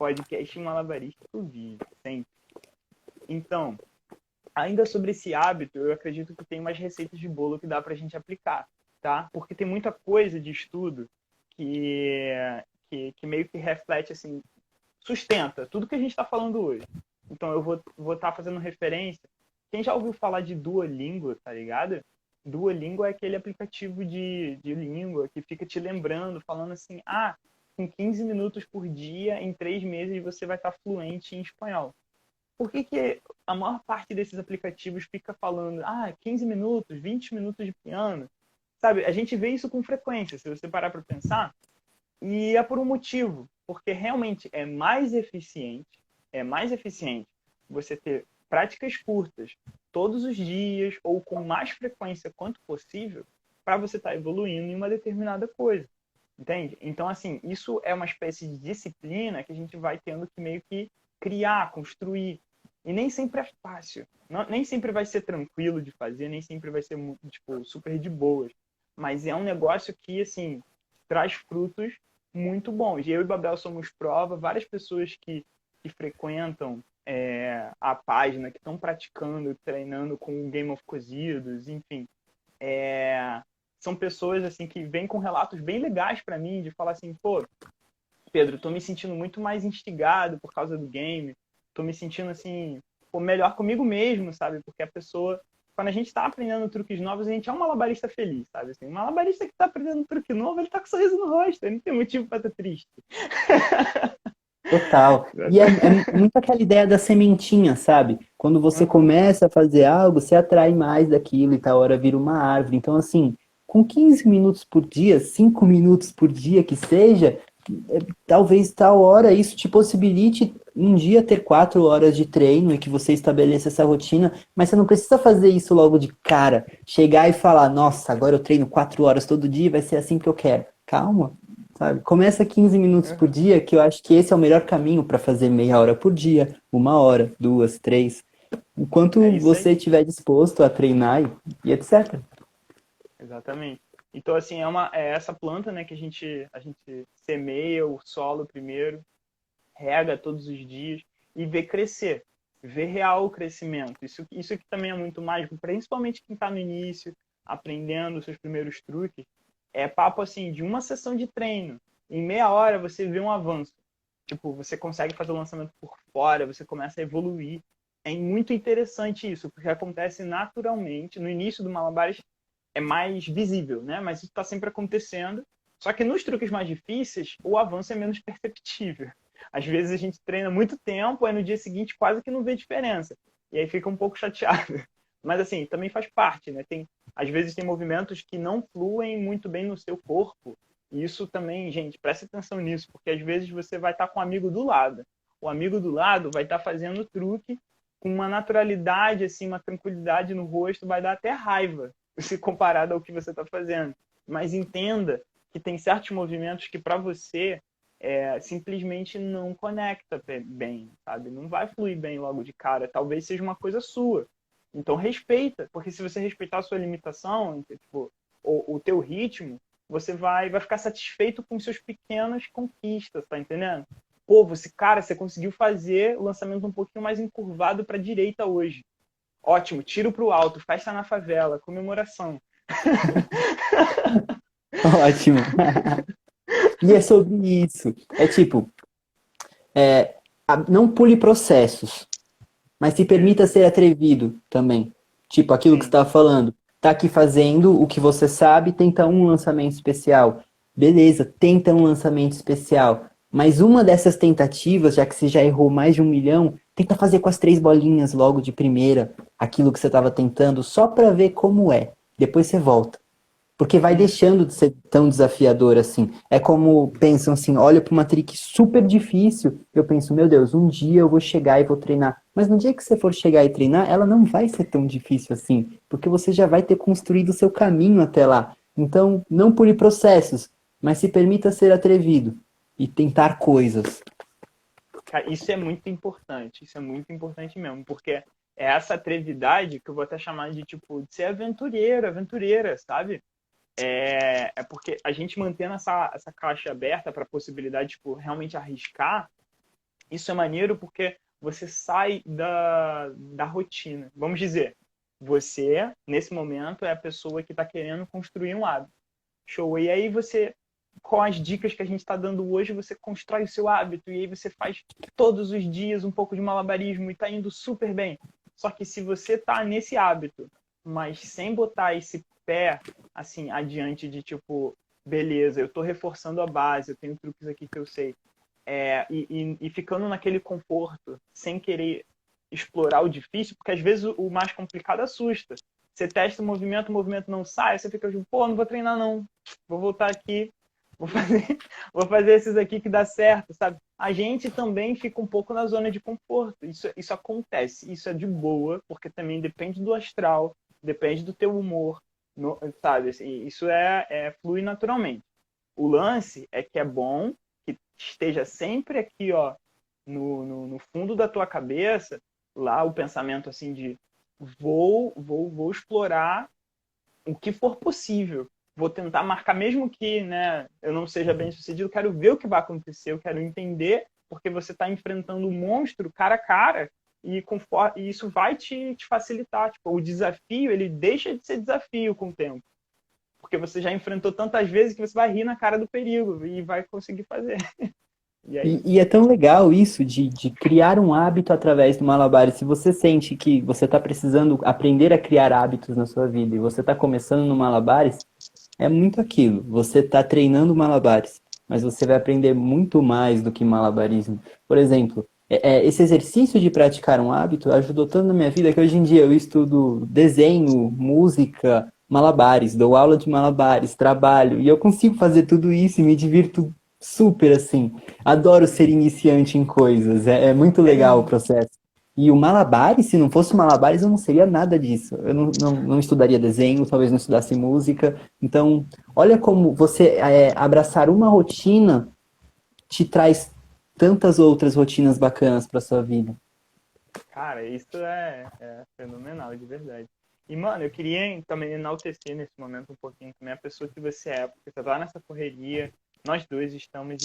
podcast malabarista do vídeo, sempre. Então, ainda sobre esse hábito, eu acredito que tem umas receitas de bolo que dá pra gente aplicar, tá? Porque tem muita coisa de estudo que, que meio que reflete, assim, sustenta tudo que a gente está falando hoje. Então, eu vou estar fazendo referência. Quem já ouviu falar de Duolingo, tá ligado? Duolingo é aquele aplicativo de língua que fica te lembrando, falando assim, com 15 minutos por dia, em 3 meses você vai estar fluente em espanhol. Por que a maior parte desses aplicativos fica falando 15 minutos, 20 minutos de piano? Sabe, a gente vê isso com frequência, se você parar para pensar, e é por um motivo, porque realmente é mais eficiente você ter práticas curtas todos os dias ou com mais frequência quanto possível para você estar evoluindo em uma determinada coisa, entende? Então, assim, isso é uma espécie de disciplina que a gente vai tendo que meio que criar, construir, e nem sempre é fácil, nem sempre vai ser tranquilo de fazer, nem sempre vai ser tipo, super de boas, mas é um negócio que, assim, traz frutos muito bons. Eu e Babel somos prova, várias pessoas que frequentam a página, que estão praticando, treinando com o Game of Cozidos, enfim, são pessoas assim que vêm com relatos bem legais para mim, de falar assim, pô, Pedro, tô me sentindo muito mais instigado por causa do game, tô me sentindo assim, pô, melhor comigo mesmo, sabe? Porque a pessoa, quando a gente tá aprendendo truques novos, a gente é um malabarista feliz, sabe? Assim, um malabarista que tá aprendendo um truque novo, ele tá com um sorriso no rosto, ele não tem motivo para estar triste. Total. E é muito aquela ideia da sementinha, sabe? Quando você começa a fazer algo, você atrai mais daquilo e tal hora vira uma árvore. Então, assim, com 15 minutos por dia, 5 minutos por dia que seja, talvez tal hora isso te possibilite um dia ter 4 horas de treino e que você estabeleça essa rotina, mas você não precisa fazer isso logo de cara. Chegar e falar, nossa, agora eu treino 4 horas todo dia, vai ser assim que eu quero. Calma, sabe? Começa 15 minutos por dia, que eu acho que esse é o melhor caminho para fazer meia hora por dia, 1 hora, 2, 3. Enquanto você estiver disposto a treinar e etc. Exatamente. Então, assim, é essa planta, né, que a gente semeia o solo primeiro, rega todos os dias e vê crescer, vê real o crescimento. Isso que também é muito mágico, principalmente quem está no início, aprendendo os seus primeiros truques. É papo, assim, de uma sessão de treino. Em meia hora você vê um avanço. Tipo, você consegue fazer o lançamento por fora, você começa a evoluir. É muito interessante isso, porque acontece naturalmente. No início do Malabares é mais visível, né? Mas isso está sempre acontecendo. Só que nos truques mais difíceis, o avanço é menos perceptível. Às vezes a gente treina muito tempo, aí no dia seguinte quase que não vê diferença. E aí fica um pouco chateado. Mas assim, também faz parte, né? Às vezes tem movimentos que não fluem muito bem no seu corpo. E isso também, gente, preste atenção nisso, porque às vezes você vai estar com um amigo do lado. O amigo do lado vai estar fazendo o truque com uma naturalidade, assim, uma tranquilidade no rosto, vai dar até raiva se comparado ao que você está fazendo. Mas entenda que tem certos movimentos que para você simplesmente não conecta bem, sabe? Não vai fluir bem logo de cara. Talvez seja uma coisa sua. Então respeita, porque se você respeitar a sua limitação, tipo, o teu ritmo, você vai ficar satisfeito com suas pequenas conquistas, tá entendendo? Pô, você conseguiu fazer o lançamento um pouquinho mais encurvado para a direita hoje. Ótimo, tiro pro alto, festa na favela, comemoração. Ótimo. E é sobre isso. É tipo, não pule processos, mas se permita ser atrevido também. Tipo, aquilo que você estava falando. Tá aqui fazendo o que você sabe, tenta um lançamento especial. Beleza, tenta um lançamento especial. Mas uma dessas tentativas, já que você já errou mais de 1 milhão, tenta fazer com as 3 bolinhas logo de primeira, aquilo que você estava tentando, só para ver como é. Depois você volta. Porque vai deixando de ser tão desafiador assim. É como pensam assim, olha para uma trick super difícil, eu penso, meu Deus, um dia eu vou chegar e vou treinar. Mas no dia que você for chegar e treinar, ela não vai ser tão difícil assim, porque você já vai ter construído o seu caminho até lá. Então, não pule processos, mas se permita ser atrevido e tentar coisas. Cara, isso é muito importante mesmo, porque é essa atrevidade que eu vou até chamar de, tipo, de ser aventureiro, aventureira, sabe? É porque a gente mantendo essa caixa aberta para a possibilidade, tipo, realmente arriscar, Isso é maneiro porque você sai da rotina. Vamos dizer, você, nesse momento, é a pessoa que está querendo construir um hábito. Show. E aí você, com as dicas que a gente está dando hoje, você constrói o seu hábito. E aí você faz todos os dias um pouco de malabarismo e está indo super bem. Só que se você está nesse hábito, mas sem botar esse pé, assim, adiante de tipo, beleza, eu estou reforçando a base, eu tenho truques aqui que eu sei. E ficando naquele conforto, sem querer explorar o difícil, porque às vezes o mais complicado assusta. Você testa o movimento não sai, você fica tipo, pô, não vou treinar não, vou voltar aqui, vou fazer, vou fazer esses aqui que dá certo, sabe? A gente também fica um pouco na zona de conforto, isso acontece, isso é de boa, porque também depende do astral, depende do teu humor, sabe? Assim, isso flui naturalmente. O lance é que é bom que esteja sempre aqui, ó, no fundo da tua cabeça, lá o pensamento assim de vou explorar o que for possível. Vou tentar marcar, mesmo que, né, eu não seja bem sucedido, quero ver o que vai acontecer, eu quero entender, porque você está enfrentando um monstro cara a cara, e isso vai te facilitar. Tipo, o desafio, ele deixa de ser desafio com o tempo. Porque você já enfrentou tantas vezes que você vai rir na cara do perigo e vai conseguir fazer. E aí? E é tão legal isso de criar um hábito através do Malabares. Se você sente que você está precisando aprender a criar hábitos na sua vida e você está começando no Malabares, é muito aquilo. Você está treinando Malabares, mas você vai aprender muito mais do que malabarismo. Por exemplo, esse exercício de praticar um hábito ajudou tanto na minha vida que hoje em dia eu estudo desenho, música, malabares, dou aula de malabares, trabalho, e eu consigo fazer tudo isso e me divirto super assim. Adoro ser iniciante em coisas, é muito legal o processo. E o Malabares, se não fosse o Malabares, eu não seria nada disso. Eu não estudaria desenho, talvez não estudasse música. Então, olha como você abraçar uma rotina te traz tantas outras rotinas bacanas para sua vida. Cara, isso é fenomenal, de verdade. E, mano, eu queria também enaltecer nesse momento um pouquinho também a pessoa que você é, porque você tá nessa correria, nós dois estamos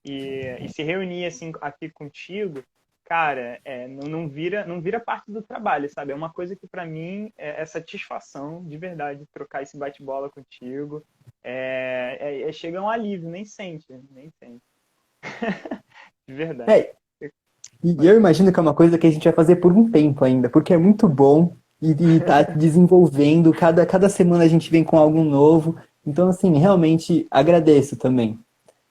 e se reunir assim aqui contigo, cara, não vira parte do trabalho, sabe? É uma coisa que pra mim é satisfação de verdade trocar esse bate-bola contigo. Chega um alívio, nem sente, nem sente. De verdade. É, e eu imagino que é uma coisa que a gente vai fazer por um tempo ainda, porque é muito bom e tá desenvolvendo, cada semana a gente vem com algo novo. Então, assim, realmente agradeço também.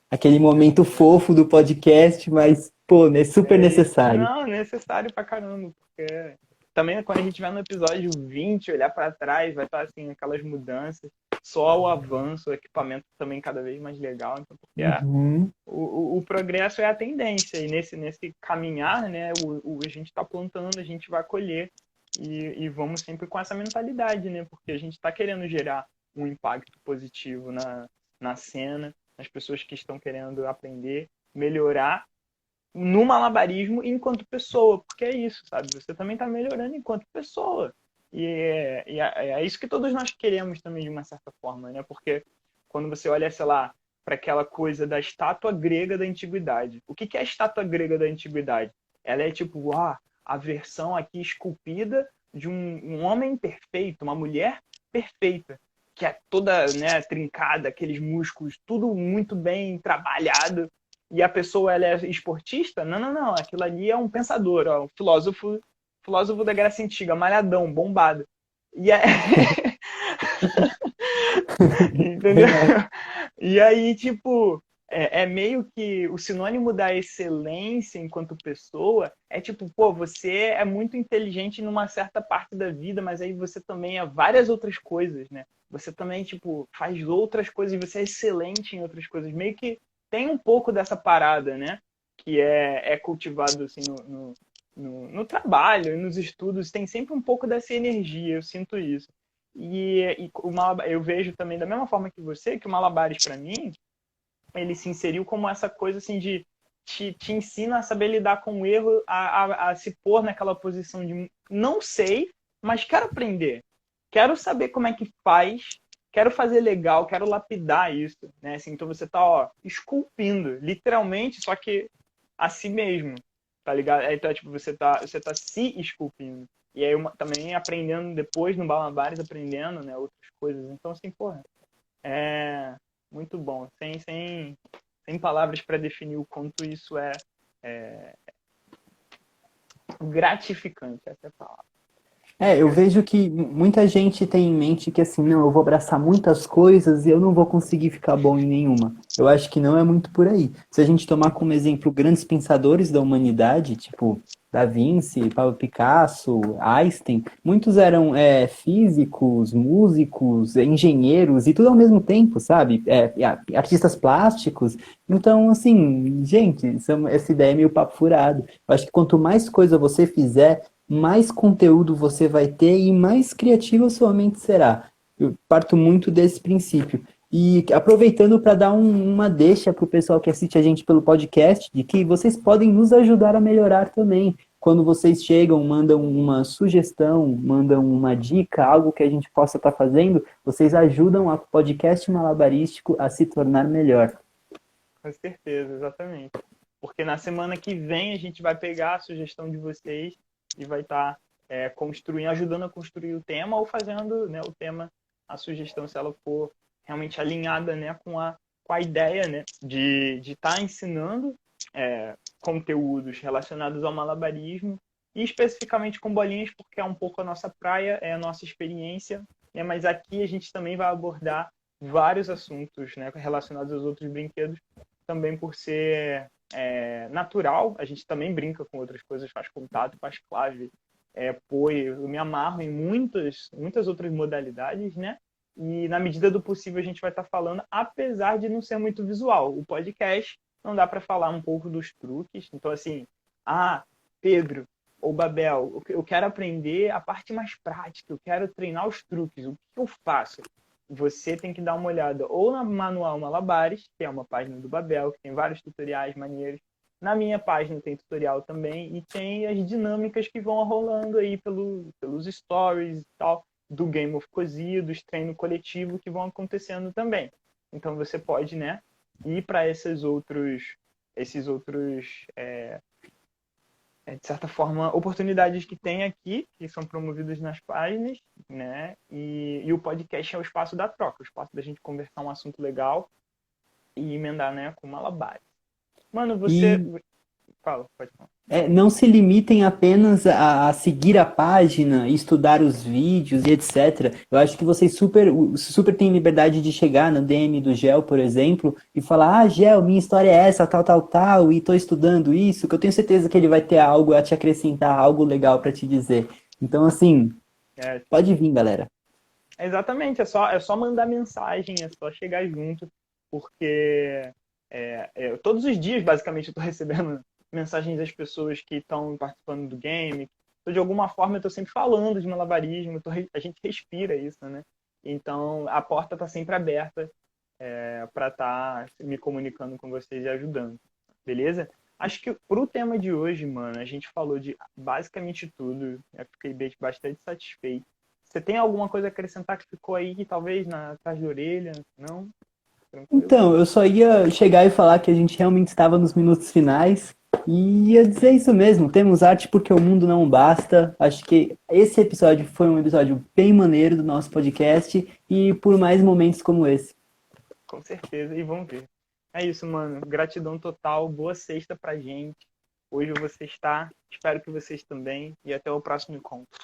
Aquele momento fofo do podcast, mas, pô, é super É isso. necessário. Não, necessário pra caramba, porque também quando a gente vai no episódio 20 olhar pra trás, vai estar assim, aquelas mudanças, só o avanço, o equipamento também cada vez mais legal, então, porque Uhum. o progresso é a tendência, e nesse caminhar, né, a gente está plantando, a gente vai colher, e vamos sempre com essa mentalidade, né, porque a gente está querendo gerar um impacto positivo na cena, nas pessoas que estão querendo aprender, melhorar no malabarismo enquanto pessoa, porque é isso, sabe? Você também está melhorando enquanto pessoa. E é isso que todos nós queremos também, de uma certa forma, né? Porque quando você olha, sei lá, para aquela coisa da estátua grega da antiguidade. O que é a estátua grega da antiguidade? Ela é tipo, a versão aqui esculpida de um homem perfeito, uma mulher perfeita, que é toda, né, trincada, aqueles músculos, tudo muito bem trabalhado, e a pessoa ela é esportista? Não, não, não. Aquilo ali é um pensador, ó, um filósofo da Grécia Antiga, malhadão, bombado. E é... Entendeu? E aí, tipo, meio que o sinônimo da excelência enquanto pessoa é tipo, pô, você é muito inteligente numa certa parte da vida, mas aí você também é várias outras coisas, né? Você também, tipo, faz outras coisas e você é excelente em outras coisas. Meio que tem um pouco dessa parada, né? Que é cultivado, assim, no trabalho, nos estudos. Tem sempre um pouco dessa energia, eu sinto isso. E eu vejo também, da mesma forma que você, que o Malabares, para mim, ele se inseriu como essa coisa assim de te ensina a saber lidar com o erro, a se pôr naquela posição de não sei, mas quero aprender. Quero saber como é que faz, quero fazer legal, quero lapidar isso, né? Assim, então você tá, ó, esculpindo, literalmente, só que a si mesmo, tá ligado? Então, tipo, você tá se esculpindo. E aí, também aprendendo depois no Malabares, aprendendo, né, outras coisas. Então, assim, porra, é muito bom. Sem palavras para definir o quanto isso é gratificante, essa é a palavra. Eu vejo que muita gente tem em mente que assim, não, eu vou abraçar muitas coisas e eu não vou conseguir ficar bom em nenhuma. Eu acho que não é muito por aí. Se a gente tomar como exemplo grandes pensadores da humanidade, tipo Da Vinci, Pablo Picasso, Einstein, muitos eram físicos, músicos, engenheiros e tudo ao mesmo tempo, sabe? Artistas plásticos. Então, assim, gente, essa ideia é meio papo furado. Eu acho que quanto mais coisa você fizer, mais conteúdo você vai ter e mais criativa sua mente será. Eu parto muito desse princípio. E aproveitando para dar uma deixa para o pessoal que assiste a gente pelo podcast, de que vocês podem nos ajudar a melhorar também. Quando vocês chegam, mandam uma sugestão, mandam uma dica, algo que a gente possa estar fazendo, vocês ajudam o podcast malabarístico a se tornar melhor. Com certeza, exatamente. Porque na semana que vem a gente vai pegar a sugestão de vocês e vai estar construindo, ajudando a construir o tema ou fazendo, né, o tema, a sugestão, se ela for realmente alinhada, né, com a ideia, né, de estar ensinando conteúdos relacionados ao malabarismo e especificamente com bolinhas, porque é um pouco a nossa praia, é a nossa experiência, né, mas aqui a gente também vai abordar vários assuntos, né, relacionados aos outros brinquedos, também por ser natural, a gente também brinca com outras coisas, faz contato, faz clave, eu me amarro em muitas outras modalidades, né? E na medida do possível a gente vai estar falando, apesar de não ser muito visual. O podcast não dá para falar um pouco dos truques. Então, assim, Pedro ou Babel, eu quero aprender a parte mais prática, eu quero treinar os truques. O que eu faço? Você tem que dar uma olhada ou no Manual Malabares, que é uma página do Babel, que tem vários tutoriais maneiros. Na minha página tem tutorial também e tem as dinâmicas que vão rolando aí pelos stories e tal, do Game of Cozidos, treino coletivo que vão acontecendo também. Então você pode, né, ir para esses outros de certa forma, oportunidades que tem aqui, que são promovidas nas páginas, né? E o podcast é o espaço da troca, o espaço da gente conversar um assunto legal e emendar, né, com malabares. Mano, você... E Fala, pode falar. não se limitem apenas a seguir a página, estudar os vídeos e etc. Eu acho que vocês super têm liberdade de chegar no DM do Gel, por exemplo, e falar, Gel, minha história é essa, tal, tal, tal, e estou estudando isso, que eu tenho certeza que ele vai ter algo a te acrescentar, algo legal para te dizer. Então, assim, pode vir, galera. Exatamente, é só mandar mensagem, é só chegar junto, porque todos os dias, basicamente, eu estou recebendo mensagens das pessoas que estão participando do game. Então, de alguma forma, eu estou sempre falando de malabarismo, a gente respira isso, né? Então, a porta está sempre aberta para estar me comunicando com vocês e ajudando, beleza? Acho que pro tema de hoje, mano, a gente falou de basicamente tudo. Eu fiquei bastante satisfeito. Você tem alguma coisa a acrescentar que ficou aí, que talvez atrás da orelha? Não? Tranquilo? Então, eu só ia chegar e falar que a gente realmente estava nos minutos finais. E ia dizer isso mesmo, temos arte porque o mundo não basta. Acho que esse episódio foi um episódio bem maneiro do nosso podcast e por mais momentos como esse. Com certeza, e vamos ver. É isso, mano. Gratidão total, boa sexta pra gente. Hoje eu vou sextar, espero que vocês também e até o próximo encontro.